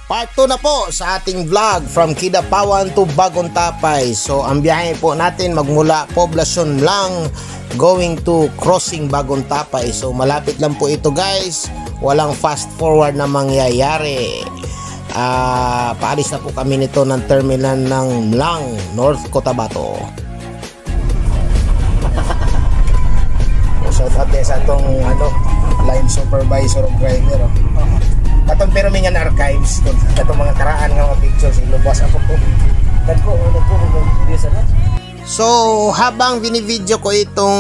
Part 2 na po sa ating vlog from Kidapawan to Bagong Tapay. So ang biyahe po natin magmula Poblacion Mlang going to crossing Bagong Tapay. So malapit lang po ito guys, walang fast forward na mangyayari. Paalis na po kami nito ng terminal ng Mlang, North Cotabato. Shout out sa itong line supervisor of driver. Katong pero mingan archives katong mga karaan nga mga pictures ilubas ako po. So habang binivideo ko itong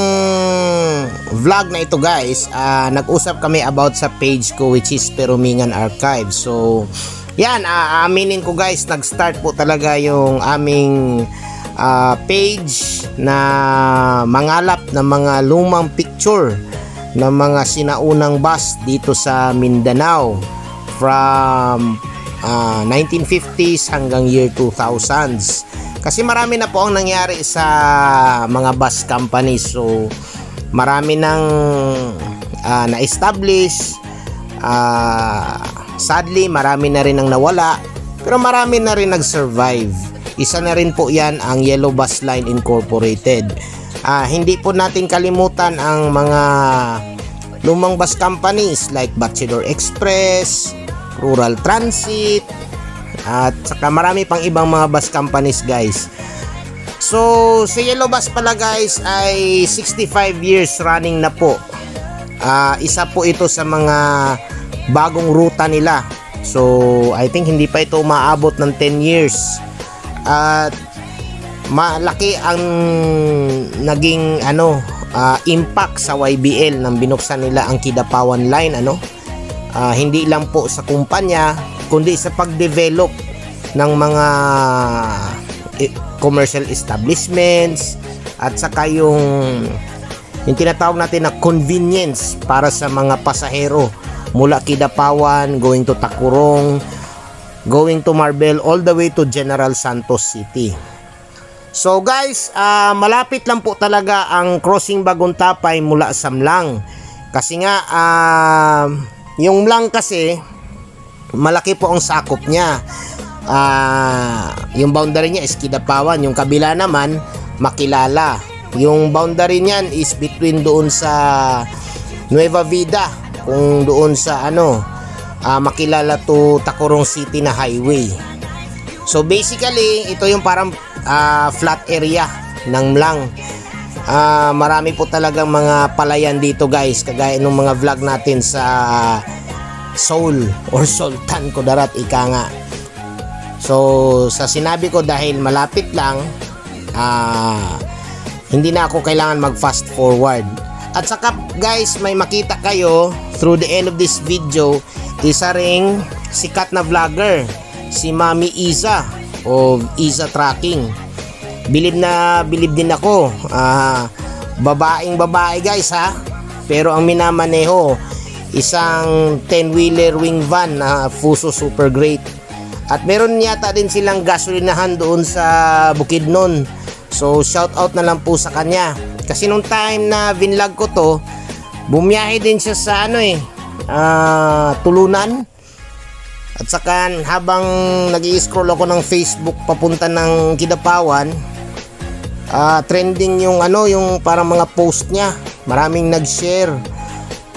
vlog na ito guys, nag-usap kami about sa page ko which is Perumingan Archives. So yan, aaminin ko guys, nag-start po talaga yung aming page na mangalap ng mga lumang picture ng mga sinaunang bus dito sa Mindanao from 1950s hanggang year 2000s. Kasi marami na po ang nangyari sa mga bus companies. So marami nang na-establish. Sadly marami na rin ang nawala, pero marami na rin nag-survive. Isa na rin po yan ang Yellow Bus Line Incorporated. Hindi po natin kalimutan ang mga lumang bus companies like Bachelor Express, Rural Transit, at saka marami pang ibang mga bus companies guys. So si Yellow Bus pala guys ay 65 years running na po. Isa po ito sa mga bagong ruta nila. So I think hindi pa ito umaabot ng 10 years. At malaki ang naging impact sa YBL nang binuksan nila ang Kidapawan Line. Hindi lang po sa kumpanya kundi sa pag-develop ng mga commercial establishments at saka yung tinatawag natin na convenience para sa mga pasahero mula Kidapawan going to Tacurong, going to Marbel, all the way to General Santos City. So guys, malapit lang po talaga ang crossing Bagong Tapay mula sa Mlang. Kasi nga yung Mlang kasi malaki po ang sakop niya. Yung boundary niya is Kidapawan, yung kabila naman Makilala. Yung boundary niyan is between doon sa Nueva Vida, kung doon sa Makilala to Tacurong City na highway. So basically ito yung parang flat area ng Mlang. Marami po talagang mga palayan dito guys, kagaya ng mga vlog natin sa Seoul or Sultan Kudarat ika nga. So sa sinabi ko dahil malapit lang, hindi na ako kailangan mag fast forward. At saka guys, may makita kayo through the end of this video, isa ring sikat na vlogger, si Mami Iza of Iza Tracking. Bilib na bilib din ako. Babaeng babae guys ha, pero ang minamaneho isang 10-wheeler wing van na Fuso Super Great. At meron yata din silang gasolinahan doon sa Bukidnon. So shout out na lang po sa kanya. Kasi nung time na vinlog ko to, bumiyahe din siya sa Tulunan. At saka habang nag-i-scroll ako ng Facebook papunta ng Kidapawan, trending yung yung parang mga post niya. Maraming nag-share.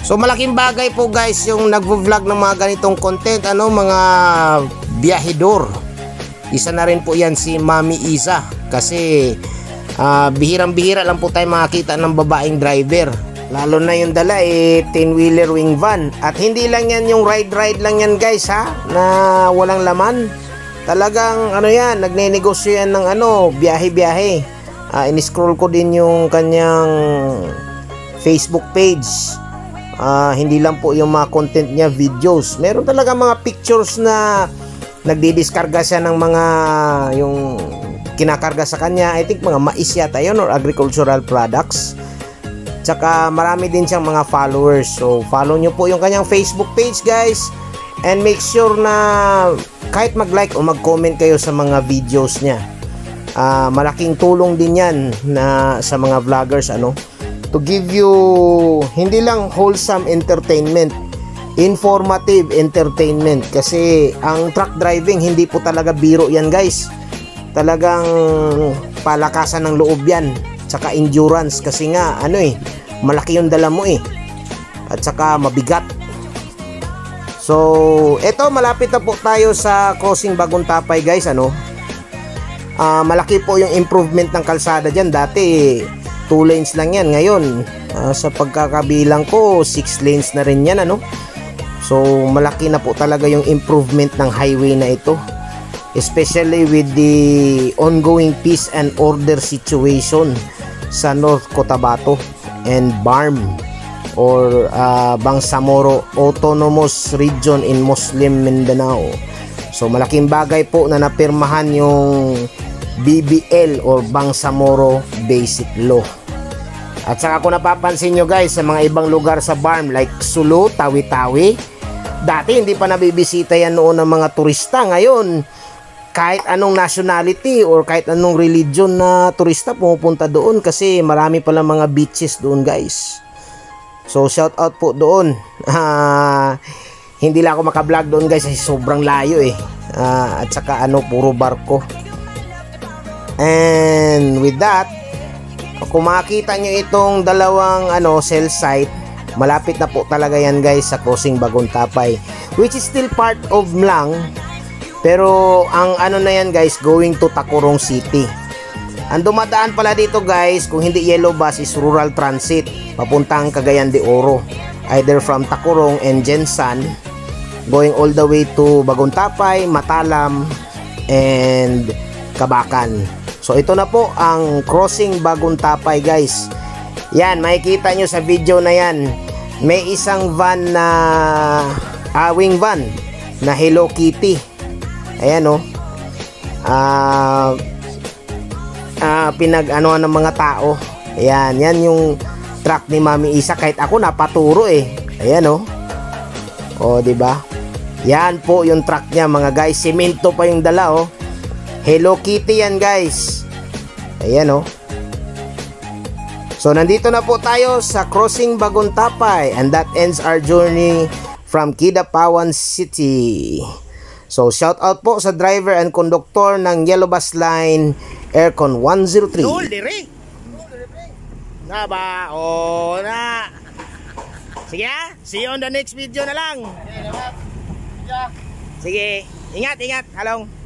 So malaking bagay po guys yung nagvo-vlog ng mga ganitong content, mga biyahedor. Isa na rin po yan si Mami Iza. Kasi bihirang-bihira lang po tayo makakita ng babaeng driver. Lalo na yung dala 10-wheeler wing van. At hindi lang yan yung ride lang yan guys ha, na walang laman. Talagang yan, nagne-negosyo yan ng biyahe-biyahe. In-scroll ko din yung kanyang Facebook page. Hindi lang po yung mga content niya, videos. Meron talaga mga pictures na nagdidiskarga siya ng mga yung kinakarga sa kanya. I think mga mais yata yun or agricultural products. Tsaka marami din siyang mga followers. So follow nyo po yung kanyang Facebook page guys. And make sure na kahit mag-like o mag-comment kayo sa mga videos niya. Malaking tulong din yan na sa mga vloggers to give you hindi lang wholesome entertainment. informative entertainment, kasi ang truck driving hindi po talaga biro yan guys. Talagang palakasan ng loob yan, tsaka endurance, kasi nga ano malaki yung dala mo at saka mabigat. So eto, malapit na po tayo sa crossing Bagong Tapay guys. Malaki po yung improvement ng kalsada dyan. Dati 2 lanes lang yan, ngayon sa pagkakabilang ko 6 lanes na rin yan. So malaki na po talaga yung improvement ng highway na ito, especially with the ongoing peace and order situation sa North Cotabato and BARM, or Bangsamoro Autonomous Region in Muslim Mindanao. So malaking bagay po na napirmahan yung BBL or Bangsamoro Basic Law. At saka kung napapansin nyo guys, sa mga ibang lugar sa BARM like Sulu, Tawi-Tawi, dati hindi pa nabibisita yan noon ng mga turista. Ngayon kahit anong nationality or kahit anong religion na turista pumupunta doon, kasi marami pala mga beaches doon guys. So shout out po doon. Hindi lang ako makablog doon guys kasi sobrang layo at saka puro barko. And with that, kung makita nyo itong dalawang cell site, malapit na po talaga yan guys sa crossing Bagong Tapay, which is still part of Mlang, pero ang na yan guys, going to Tacurong City. Ang dumadaan pala dito guys, kung hindi yellow bus, is rural transit papuntang Cagayan de Oro, either from Tacurong and Jensan, going all the way to Bagong Tapay, Matalam and Kabakan. So ito na po ang crossing Bagong Tapay guys. Yan, makikita nyo sa video na yan, may isang van na wing van na Hello Kitty. Ayan pinag-anoan ng mga tao. Ayan, yan yung truck ni Mami Isa. Kahit ako napaturo Ayan diba? Yan po yung truck niya mga guys. Semento pa yung dala Hello Kitty yan guys. Ayan So nandito na po tayo sa crossing Bagong Tapay, and that ends our journey from Kidapawan City. So shout out po sa driver and conductor ng Yellow Bus Line Aircon 103. Na ba? Na. Sige see you on the next video na lang. Sige, ingat. Halong.